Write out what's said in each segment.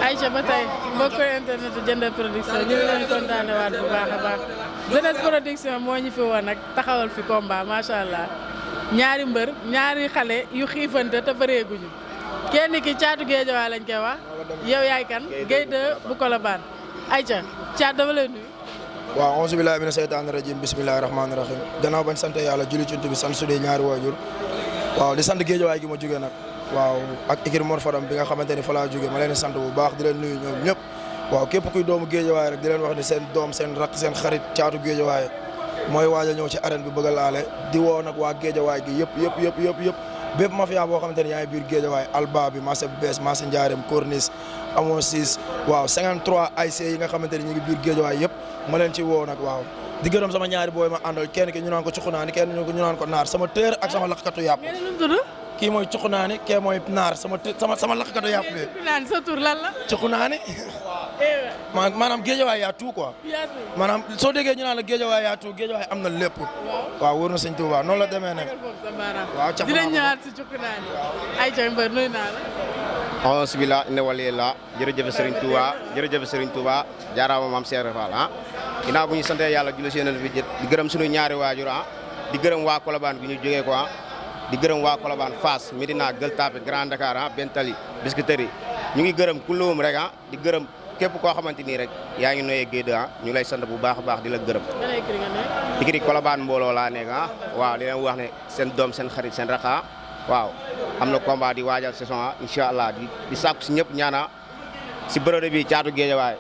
Aïcha ba tey mbokk internet Diender Production ñu ngi leen di kontaane waat bu baax a baax Jeunesse Production moo ñu fi woon nag taxawal fi combat macha allah ñaari mbër ñaari xale yu xiifante te bëreeguñu kenn ki Caatu Géejawaay lañ koy wax yow yaay kan Gueye 2 bu Colobane Aïcha Caat dama lay nuyu. waaw auzu billaahi mina seytaani rajiim bismillaahi rahmaani rahiim gannaaw bañ sant yàlla julli ci bi sant su dee ñaari waajur waaw di sant Géejawaay gi ma jógee nag waaw ak ikir Mor Fadam bi nga xamante ni fa laa jógee ma leen di sant bu baax di leen nuyu ñoom ñëpp waaw képp kuy doomu Géejawaay rek di leen wax ni seen doom seen rakk seen xarit Caatu Géejawaay mooy waaj a ñëw ci arène bi bëgg a laale di woo nag waa Géejawaay gi yëpp bépp mafia boo xamante ni yaa ngi biir Géejawaay Alba bi marché bu bees marché Ndiarème Corniche amoo 6 waaw 53 ASC yi nga xamante ni ñu ngi biir Géejawaay yëpp ma leen ci woo nag waaw di gërëm sama ñaari booy ma àndal kenn ki ñu naan ko cuxunaani kenn ñu naan ko naar sama tër ak sama lakkatu yàpp kii mooy cuxunaani kee mooy naar sama lakkatu yàpp bi sa tur lan la cuxunaani maanaam Géejawaay yaa tout quoi maanaam soo déggee ñu naan la Géejawaay yaa tout Géejawaay am na lépp waaw wóor na sëñ Tuubaa noonu la demee nag waaw dinañ ñëwaat si cuxunaani ay ca mbër nuyu naa la auzu billaahi inna waliyallah jërëjëf Serigne Touba jaaraama maam Cheikh Fall ginnaaw bu ñu santee yàlla julli si yonent bi di gërëm suñu ñaari waajur di gërëm waa Colobane bi ñu jógee ko di gërëm waa Colobane Fass Médina Gueule Tapée Grand Dakar Bentali Biscuiterie ñu ngi gërëm kulluum rek di gërëm képp koo xamante nii rek yaa ngi noyee Gueye 2 ñu lay sant bu baax a baax di la gërëm ikiri Colobane mbooloo laa nekk waaw di leen wax ne seen doom seen xarit seen raxa waaw am na combat di waajal saison incha allah di sàkku si ñëpp ñaana si bërëb bi Caatu Géejawaay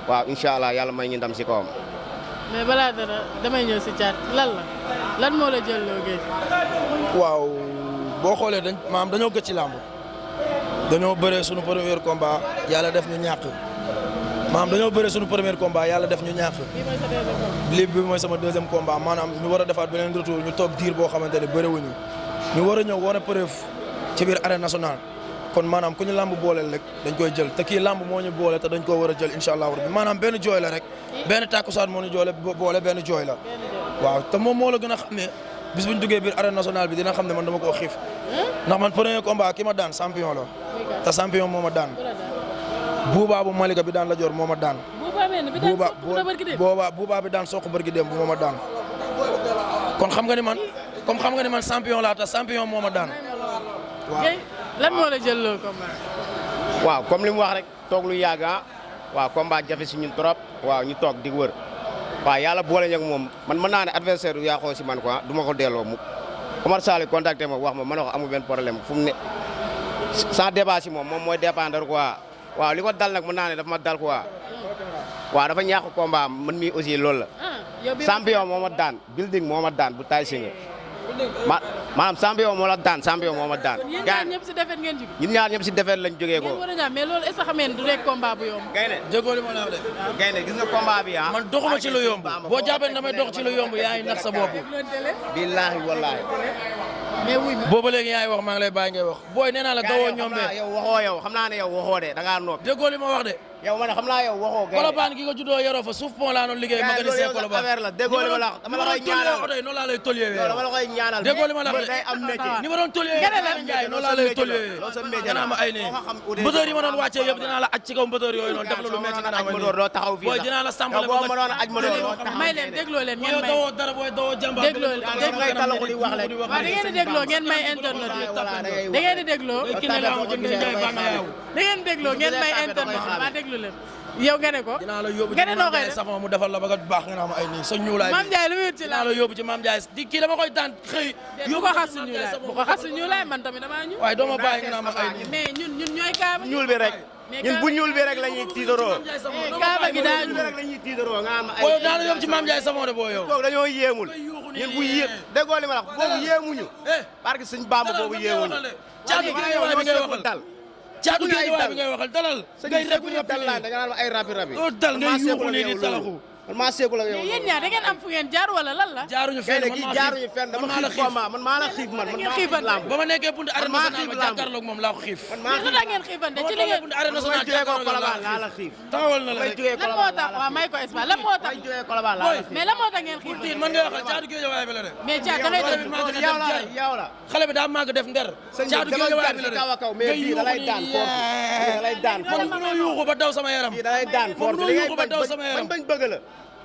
waaw incha allah yàlla may ñu ndam si kawam. mais balaa dara damay ñëw si Caat lan moo la jël loo géej. waaw boo xoolee dañoo gëj ci làmb dañoo bëree suñu premier combat yàlla def ñu ñàkk dañoo bëree suñu premier combat yàlla def ñu ñàkk. lii mooy sama deuxième combat maanaam ñu war a defaat beneen retour ñu toog diir boo xamante ne bëriwuñu ñu war a ñëw war a preuve ci biir arène nationale kon maanaam ku ñu làmb booleel rek dañ koy jël te kii làmb moo ñu boole te dañ koo war a jël incha allah rabbi maanaam benn jooy la rek benn tàkkusaan moo ñu boole benn jooy la waaw te moom moo la gën a xam ne bis bu ñu duggee biir arène nationale bi dina xam ne man dama koo xiif ndax man premier combat ki ma daan champion la te champion moo ma daan buubaa bu Malika bi daan la jor moo ma daan buubaa bi daan soq bërgi dem bu moo ma daan kon xam nga ni man champion laa te champion moo ma daan waaw lan moo la jël loolu combat. waaw comme li mu wax rek toog lu yàgg waaw combat jafe si ñun trop waaw ñu toog di wër waaw yàlla boole ñak moom man mën naa ne adversaire yu yaaxoo si man quoi du ma ko delloo mu Omar Sall contacté ma wax ma ne ko amul benn problème fu mu ne sans débat si moom mooy dépendre quoi waaw li ko dal nag mën naa ne dafa ma dal quoi waaw dafa ñaax combat man mii aussi loolu la. champion moo ma daan building moo ma daan bu taay si nga maanaam champion moo la daan champion moo ma daan. yéen ñaar ñëpp si defet ngeen jógee. ñun ñaar ñëpp si defet lañ jógee ko. mais loolu est-ce que xam ngeen du rek combat bu yomb. Gaynde déggoo li ma la wax de. Gaynde gis nga combat bi man doxuma ci lu yomb boo jàppee damay dox ci lu yomb yaa ngi nax sa bopp. billaahi wallaahi. mais wuy ma booba léegi yaa ngi wax maa ngi lay bàyyi ngay wax booy nee naa la dawoo ñoom de. yow waxoo yow xam naa ne yow waxoo de da ngaa noppi. déggoo li ma wax de. yow man xam naa yow waxoo Gaynde. Colobane gi nga juddoo yoroo fa suuf pont laa doon liggéey mécanicien Colobane. affaire la déggoo li ma la dama la koy ñaanal noonu laa lay tolluwee. dama la koy ñaanal déggoo li ma la wax de day am métier. ni ma doon tolluwee noonu laa lay tolluwee. nga ma ay nii mbëtër yi ma doon wàccee yëpp dinaa la aj ci kaw mbëtër yooyu noonu def la lu métti nga naa ma nii booy dinaa la sàmbale ba may leen dégloo leen ngeen may dawoo dara booy dawoo jàmbaar dégloo da ngeen di dégloo ngeen may internet yi da ngeen di dégloo ngeen may internet yi ma déglu leen yow nga ne ko dinaa la yóbbu nga ne noo koy def savon mu defal la ba nga baax nga naa ma ay nii sa ñuulaay Mame Ndiaye lu muy wut ci dinaa la yóbbu ci Mame Ndiaye di kii dama koy daan xëy bu ko xas si ñuulaay bu ko xas si ñuulaay man tamit damaa ñuul waaye doo ma bàyyi nga naa ma ay nii mais ñun ñooy kaaba ñuul bi rek ñun bu ñuul bi rek la ñuy tiitaroo kaaba gi daa ñuul rek la ñuy tiitaroo nga am ay boo daa la yóbbu ci Mame Ndiaye savon de boo yow toog dañoo yéemul ñun bu yéem déggoo li ma la wax boobu yéemuñu parce que suñ Bamba boobu yéemuñu caatu Géejawaay bi ngay waxal caatu Géejawaay bi ngay waxal dalal ngay rapi dal la da nga naan ay rapi doo dal ngay yuuxu nii di talaxu man maa seegul ak yow. yéen ñaar da ngeen am fu ngeen jaar wala lan la. jaaruñu fenn kii jaaruñu fenn dama xiif combat man maa la xiif man maa xiif lamb. ba ma nekkee buntu arène nationale ba jàkkaarloog moom laa ko xiif. man maa lu tax ngeen xiifante ci li ngeen. buntu arène nationale jàkkaarloog laa la xiif. taxawal na la rek. lan moo tax waaw may ko espace lan moo tax. mais lan moo tax ngeen xiifante. man ngay waxal caatu géejawaay bi la de. mais Thiat da ngay def yow la xale bi daa màgg def nder. caatu géejawaay bi la de kaw a kaw mais bii da lay daan force da lay daan force. man mënoo yuuxu ba daw sama yaram. bii da lay daan force mënoo yuuxu ba daw sama yaram. bañ bëgg la.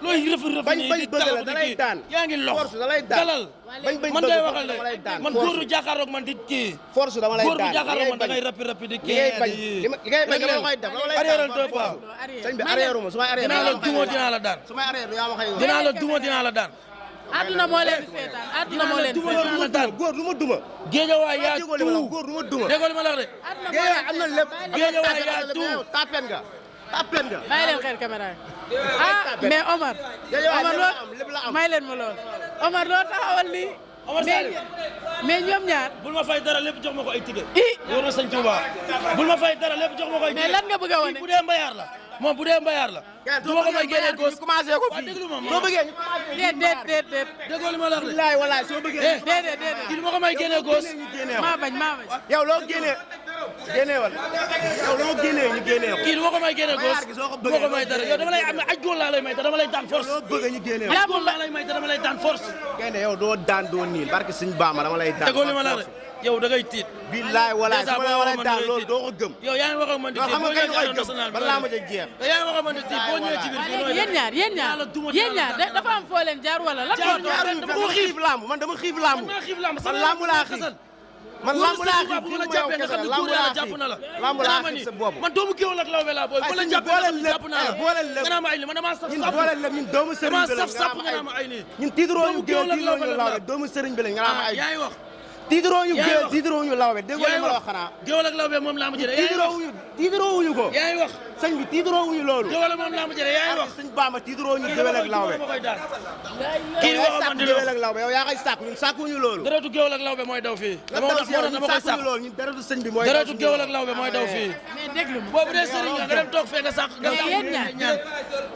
looy rëf bañ bëgg la da lay daan. yaa ngi lox force da lay daan dalal bañ man ngay waxal de man góor du jàkkaarloog man di kii. force dama lay góor du daan jàkkaarloog man da ngay rapi di kii. li ngay bañ dama koy def dama lay arrière deux fois. sëñ bi arrière ma su may arrière dinaa la duma dinaa la daan. su may arrière yaa ma koy wax. dinaa la duma dinaa la daan. àdduna moo leen di seetaan àdduna moo leen di seetaan. dinaa la daan góor du ma duma. géejawaay yaa góor du ma duma. déggoo li ma la wax de. àdduna moo géejawaay am na lépp. géejawaay yaa tout. tapen nga. bàyyi leen xel caméra yi mais Omar. Omar loo may leen ma lool. Omar loo taxawal lii. mais ñoom ñaar. bul ma fay dara lépp jox ma ko ay tige. wóor na sëñ Touba bul ma fay dara lépp jox ma ko ay tige. mais lan nga bëgg a wane. bu dee mbayaar la moom bu dee mbayaar la. du ma ko may génnee góos. commencé ko fii déglu ma soo bëggee ñu commencé. déet. déggoo li ma la wax de. billaay walaay soo bëggee. déedéet. kii du ma ko may génnee góos. maa bañ. yow loo génnee. génnee wala yow loo génnee ñu génnee ko. kii du ma ko may génnee góos. du ma ko may dara yow dama lay am aj góor laa lay may te dama lay daan force. loo bëgg ñu génnee ko. aj góor laa lay may te dama lay daan force. génne yow doo daan doo niil barke Sëñ Bamba dama lay daan. déggoo li ma la wax de yow da ngay tiit. billaay walaay su ma la daan loolu doo ko gëm. yow yaa ngi wax ak man di tiit boo ñëwee ci arène nationale bi balaa ma ca jeex. yaa ngi wax ak man di tiit boo ñëwee ci biir fii nooy yéen ñaar dafa am foo leen jaar wala lan moo tax. dama ko xiif lamb man dama xiif lamb. man lamb laa xiif. man lamb laa xiif bu la jàppee nga xam ne góor yàlla jàpp na la. lamb laa xiif sa boobu. man doomu géwél ak lawbe laa booy bu la jàppee nga xam ne jàpp naa la. nga naa ma ay nii man damaa saf ñun booleel lépp ñun doomu sëriñ bi la nga naa ma ay nii. ñun tiitaroo ñu géwél tiitaroo ñu lawbe doomu sëriñ bi la nga naa ma ay. yaa ngi wax tiitaroo ñu géwél tiitaroo ñu lawbe déggoo li ma la wax xanaa. géwél ak lawbe moom laa ma jëlee yaa ngi wax tiitaroo wuñu ko. yaa ngi wax sëñ bi tiitaroo wuñu loolu. géwél ak moom laa ma jëlee yaa ngi wax sëñ Bamba tiitaroo ñu géwél ak lawbe. kii waxoon man di géwél ak lawbe yow yaa koy sàkk ñun sàkkuñu loolu. deretu géwél ak lawbe mooy daw fii dama koy sàkk loolu ñun deretu sëñ bi mooy deretu géwél ak lawbe mooy daw fii mais déglu ma. boobu dee sëriñ nga dem toog fee nga sàkk nga sàkk yéen ñaar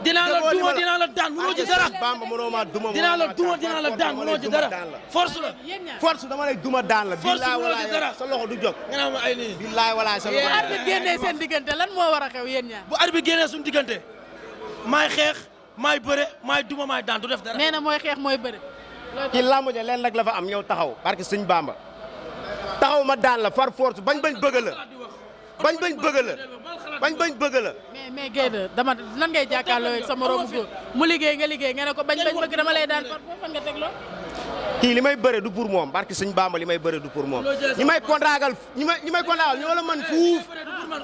dinaa la duma dinaa la daan mënoo ci dara Bamba mënoo ma duma dinaa la duma dinaa la daan mënoo ci dara force la yéen ñaar. force dama lay duma daan la Force billaay mënoo ci walaay dara. sa loxo du jóg nga naa ma ay nii billaay walaay sa bu loxo arbitre génnee seen diggante lan moo war a xew yéen ñaar. bu arbitre génnee suñu diggante maay xeex maay bëre maay duma maay daan du def dara nee na mooy xeex mooy bëre. ci làmb ja leen rek la fa am ñëw taxaw parce que sëñ Bamba taxaw ma daan la far force bañ bëgg la bañ bëgg la bañ bëgg la mais Guèye dama nan ngay jàkkaarloo ak sa moromu góor mu liggéey nga ne ko bañ bëgg dama lay daan par foofu fan nga teg loo. kii li may bëre du pour moom barke sëñ Bamba li may bëre du pour moom ñi may kontraagal ñi may kontraagal ñoo la mën fuuf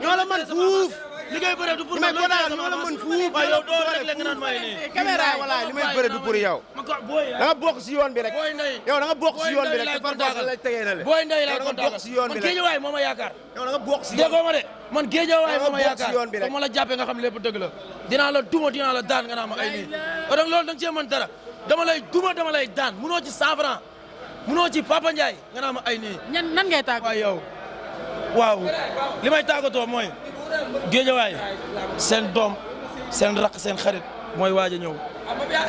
ñoo la mën fuuf li ngay bëre du pour ñi may kontraagal ñoo la mën fuuf waaye yow doo rek la nga naan may nii caméra yi walaay li may bëre du pour yow da nga bokk si yoon bi rek booy ndey yow da nga bokk si yoon bi rek lay te par force lay tegee na le booy ndey lay yow da nga kontaan bokk si yoon bi man rek géejawaay moo ma yaakaar yow da nga bokk si yoon déggoo ma de man géejawaay moo ma bokk si yaakaar yoon bi rek. comme ma la jàppee nga xam lépp dëgg la dinaa la duma dinaa la daan nga naa ma ay nii kon nag loolu da nga cee mën dara dama lay duma dama lay daan munoo ci 100 francs munoo ci Papa Ndiaye nga naa ma ay nii nan ngay tàgg. waaw yow waaw li may tàggatoo mooy géejawaay seen doom seen rakk seen xarit mooy waaj a ñëw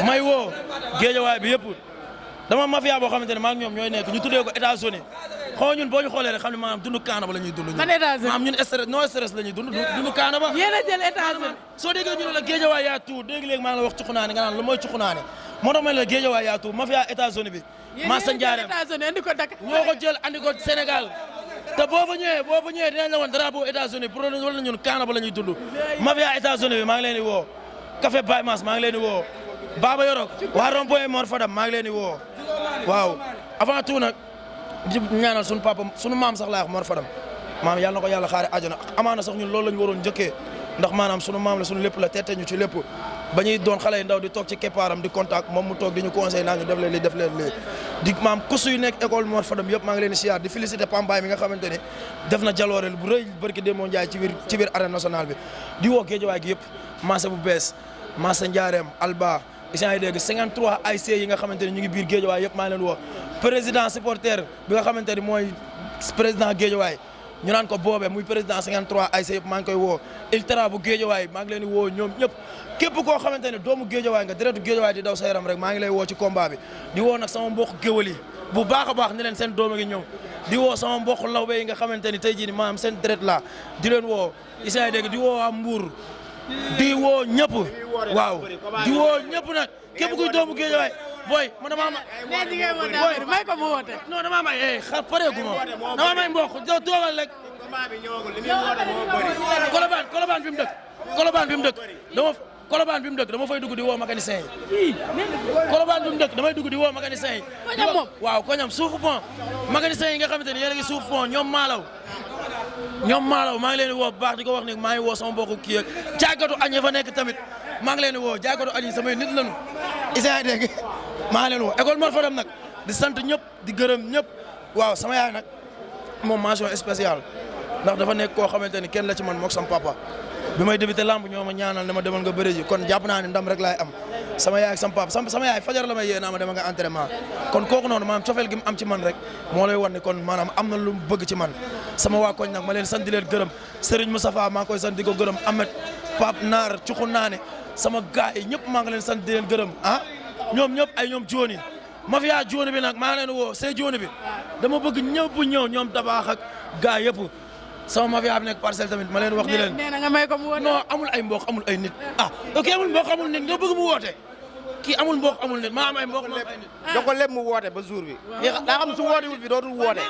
may woo géejawaay bi yëpp dama mafia boo xamante ne maa ngi ñoom ñooy nekk ñu tuddee ko États-Unis xaw ñun boo ñu xoolee rek xam ne maanaam dundu kaana ba la ñuy dund man États-Unis maanaam ñun stress no stress la ñuy dund dundu kaana ba yéen a jël États-Unis. soo déggee ñu ne la géejawaay yaa tuur léegi-léegi maa ngi la wax cuxunaane nga naan lu mooy cuxunaane moo tax ma ne la géejawaay yaa tuur mafia États-Unis bi maa sa njaareem États-Unis andi ko Dakar. ñoo ko jël andi ko Sénégal te boo fa ñëwee dinañ la woon drapeau États-Unis pour wala ñun kaana ba la ñuy dund mafia États-Unis bi maa ngi leen di woo Café Baye Mass maa ngi leen di woo Baba Yorok waa rond-point Mor Fadam maa ngi leen di woo waaw avant tout nag di ñaanal suñu papa suñu maam sax laa wax Mor Fadam maam yàlla na ko yàlla xaare àjjana amaana sax ñun loolu la ñu waroon njëkkee ndax maanaam sunu maam la sunu lépp la tette ñu ci lépp ba ñuy doon xale yu ndaw di toog ci keppaaram di contact moom mu toog di ñu conseil naa ñu def leen lii def leen lii di maam kusu yu nekk école Mor Fadam yëpp maa ngi leen di siyaar di féliciter Pambaay mi nga xamante ne def na jalooreel bu rëy barki Demba Ndiaye ci biir arène nationale bi di woo Géejawaay gi yëpp Massa bu bees Massa Ndiarème Alba isant yi dégg 53 ASC yi nga xamante ne ñu ngi biir Géejawaay yëpp maa ngi leen woo président supporter bi nga xamante ne mooy président Géejawaay ñu naan ko boobe muy président 53 ASC yëpp maa ngi koy woo Iltara bu Géejawaay maa ngi leen di woo ñoom ñëpp képp koo xamante ne doomu Géejawaay nga deretu Géejawaay di daw sa yaram rek maa ngi lay woo ci combat bi di woo nag sama mbokk géwël yi bu baax a baax ni leen seen doom a ngi ñëw di woo sama mbokk lawbe yi nga xamante ni tey jii ni maanaam seen deret la di leen woo isa dégg di woo waa Mbour di woo ñëpp waaw di woo ñëpp nag képp kuy doomu Géejawaay boy man damaa ma mais di ngay woote may ko mu woote non damaa may xa pareegu ma damaa may mbokk do toogal rek Colobane bi mu dëkk Colobane bi mu dëkk Colobane bi mu dëkk dama fay dugg di woo mécanicien yi Colobane bi mu dëkk damay dugg di woo mécanicien yi koñam moom waaw koñam suufu pont mécanicien yi nga xamante ni yéen a ngi suuf pont ñoom maalaw maa ngi leen di woo bu baax di ko wax ni maa ngi woo sama mbokku kii ak jaaykatu añ ya fa nekk tamit maa ngi leen di woo jaaykatu añ yi samay nit lañu isa dégg maa ngi leen woo école Mor Fadam nag di sant ñëpp di gërëm ñëpp waaw sama yaay nag moom mention spéciale ndax dafa nekk koo xamante ni kenn la ci man mook sama papa bi may débuté lamb ñoo ma ñaanal ne ma demal nga bëre ji kon jàpp naa ne ndam rek laay am sama yaay ak sama papa sama yaay fajar la may yee naa ma demal nga entraînement kon kooku noonu maanaam cofeel gi mu am ci man rek moo lay wan ne kon maanaam am na lu mu bëgg ci man sama waa koñ nag ma leen sant di leen gërëm Serigne Moustapha maa ngi koy sant di ko gërëm Ahmed Pape Naar Cuxu Naane sama gars yi ñëpp maa ngi leen sant di leen gërëm ah ñoom ñëpp ay ñoom jooni mafia jooni bi nag maa ngi leen woo see jooni bi dama bëgg ñëpp ñëw ñoom tabaax ak gars yëpp sama mafia bi nekk parcelle tamit ma leen wax di leen nee na nga may ko mu woote non amul ay mbokk amul ay nit ok amul mbokk amul nit nga bëgg mu woote kii amul mbokk amul nit maa am ay mbokk ma am ay nit jox ko lépp mu woote ba jour bi daa xam su wootewul fi dootul woote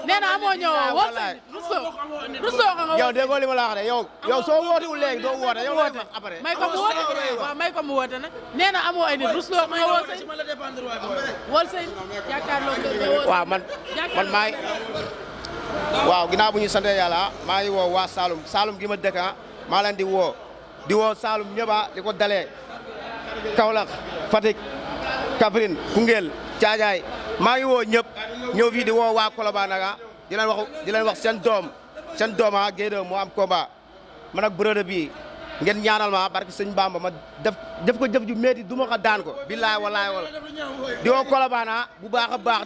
nee na amoo ñëwoo woo rusoo ko nga yow déggoo li ma la wax de yow soo wootewul léegi doo woote yow looy wax après may ko mu woote waaw may ko mu woote nag nee na amoo ay nit rusoo ko nga woo sëy wol sëy jàkkaarloo nga woo waaw man maay waaw ginnaaw bu ñu sante yàlla maa ngi woo waa Saloum gi ma dëkk maa leen di woo Saloum ñëpp di ko dalee Kaolack Fatick Kaffrine Koungheul Thiadiaye maa ngi woo ñëpp ñëw fii di woo waa Colobane nag di leen wax seen doom Guèye moo am combat man ak brode bi ngeen ñaanal ma barke sëñ Bamba ma def ko jëf ju métti du ma ko daan ko billaay wallaay wala di woo Colobane bu baax a baax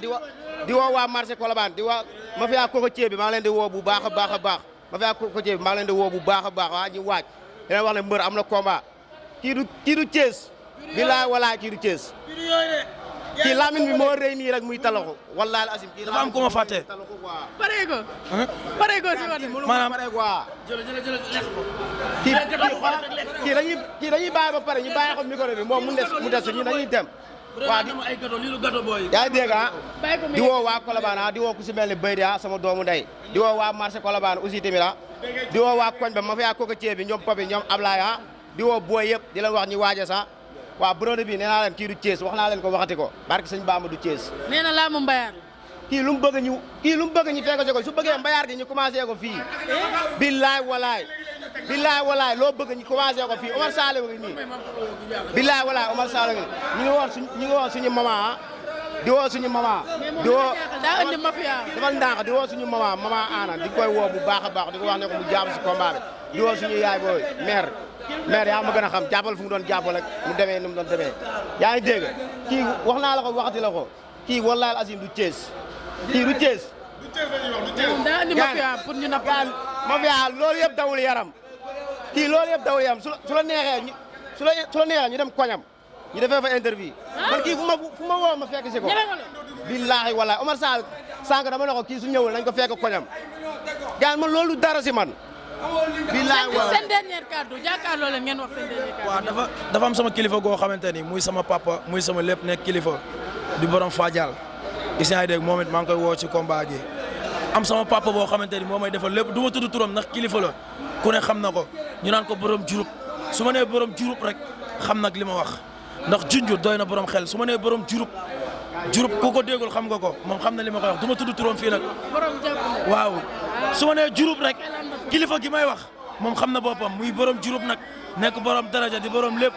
di woo waa marché Colobane di woo mafia cocotier bi maa ngi leen di woo bu baax a baax mafia cocotier bi maa ngi leen di woo bu baax a baax waa ñu waaj di leen wax ne mbër am na combat kii du Thiès billaay walaay kii du Thiès kii Lamine bi moo rëy nii rek muy talaxu wallaay asim kii dafa am ku ma fàtte pare ko si wàllu maanaam kii dañuy bàyyi ba pare ñu bàyyi ko micro bi moom mu des ñu dañuy dem waa yaa ngi dégg di woo waa Colobane di woo ku si mel ni Baydi sama doomu ndey di woo waa marché Colobane aussi tamit di woo waa koñ ba ma fiyaa cocotier bi ñoom Papi ñoom Ablaye di woo booy yëpp di leen wax ñu waaje sax waa brode bi nee naa leen kii du Thiès wax naa leen ko waxati ko barke sëñ Bamba du Thiès nee na laa mu mbayaar kii lu mu bëgg ñu fekk ko su bëggee mbayaar gi ñu commencé ko fii billaay walaay loo bëgg ñu commencé ko fii Omar Sall ngi nii billaay walaay Omar Sall ngi ñu ngi woon suñu maman di woo suñu maman di woo daa andi mafia dafa ndànk di woo suñu maman Ana di koy woo bu baax a baax di ko wax ne ko mu jàpp si combat bi di woo suñu yaay booy maire yaa ma gën a xam jàppal fu mu doon jàppal ak mu demee ni mu doon demee yaa ngi dégg kii wax naa la ko waxati la ko kii wallahi azim du Thiès kii du Thiès daa andi mafia pour ñu napp mafia loolu yëpp dawul yaram kii loolu yëpp dawul yaram su la neexee ñu dem koñam ñu defee fa interview man kii fu ma woo ma fekk si ko billahi wallahi Omar Sall sànq dama ne ko kii su ñëwul nañ ko fekk koñam gaan man loolu dara si man billahi wallahi seen dernier kàddu jàkkaarloo leen ngeen wax seen dernier kàddu waaw dafa am sama kilifa goo xamante ni muy sama papa muy sama lépp nekk kilifa di borom Fadial isient yi dégg moom it maa ngi koy woo ci combat gi am sama papa boo xamante ni moo may defal lépp du ma tudd turam ndax kilifa la ku ne xam na ko ñu naan ko borom jurub su ma nee borom jurub rek xam nag li ma wax ndax junjur doy na borom xel su ma nee borom jurub ku ko déggul xam nga ko moom xam na li ma koy wax du ma tudd turam fii nag waaw su ma nee jurub rek kilifa gi may wax moom xam na boppam muy borom jurub nag nekk borom daraja di borom lépp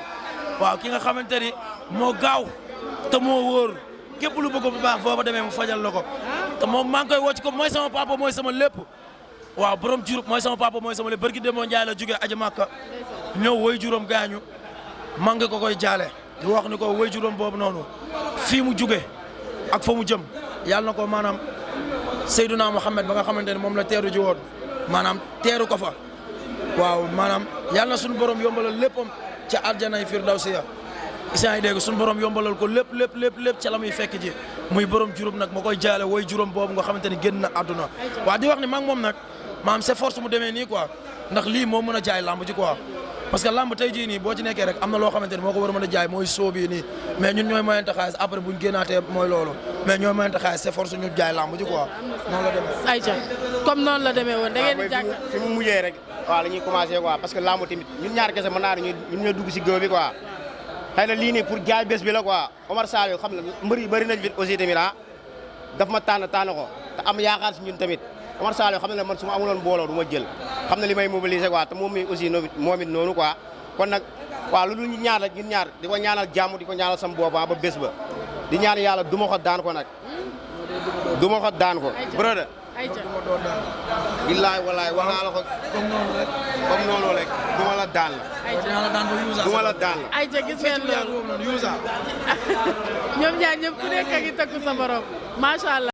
waaw ki nga xamante ni moo gaaw te moo wóor képp lu bëgg bu baax foofa demee mu fajal la ko te moom maa ngi koy wocc ko mooy sama papa mooy sama lépp waaw borom jurub mooy sama papa mooy sama lépp barki demoo Njaay la jógee aji Màkka ñëw woy juróom gaañu maa ngi ko koy jaale di wax ni ko woy juróom boobu noonu fii mu jóge ak fa mu jëm yàlla na ko maanaam Seydina Muhammad ba nga xamante ne moom la teeru ji woon maanaam teeru ko fa waaw maanaam yàlla na suñu borom yombalal léppam ca aljana yi firdawsiya isaan yi dégg suñu borom yombalal ko lépp ca la muy fekk ji muy borom juróom nag ma koy jaale woy juróom boobu nga xamante ni génn na àdduna waaw di wax ni maa ngi moom nag maanaam c'est force mu demee nii quoi ndax lii moo mën a jaay lamb ji quoi parce que lamb tey jii nii boo ci nekkee rek am na loo xamante ni moo ko war a mën a jaay mooy soo bii nii mais ñun ñooy moyente xaalis après buñ génnaatee mooy loolu mais ñooy moyente xaalis c'est force ñu jaay lamb ji quoi noonu la demee. ayca comme noonu la demee woon da ngeen di jàkk fi mu mujjee rek waaw la ñuy commencé quoi parce que lamb tamit ñun ñaar kese mën naa ne ñun ñoo dugg si géew bi quoi xëy na lii nii pour jaay bés bi la quoi Omar Sall xam na mbër yi bëri nañ fi aussi tamit daf ma tànn ko te am yaakaar si ñun tamit Omar Sall xam na ne man su ma amuloon mbooloo du ma jël xam na li may mobiliser quoi te moom mi aussi moom it noonu quoi kon nag waaw loolu ñu ñaar la ñun ñaar di ko ñaanal jàmm di ko ñaanal sam booba ba bés ba di ñaan yàlla du ma ko daan ko nag du ma ko daan ko brother ayca billaay wallaay wax naa la ko comme noonu rek du ma la daan la du ma la daan la ayca gis ngeen loolu ñoom ñaar ñëpp ku nekk a ngi tëgg sa borom macha allah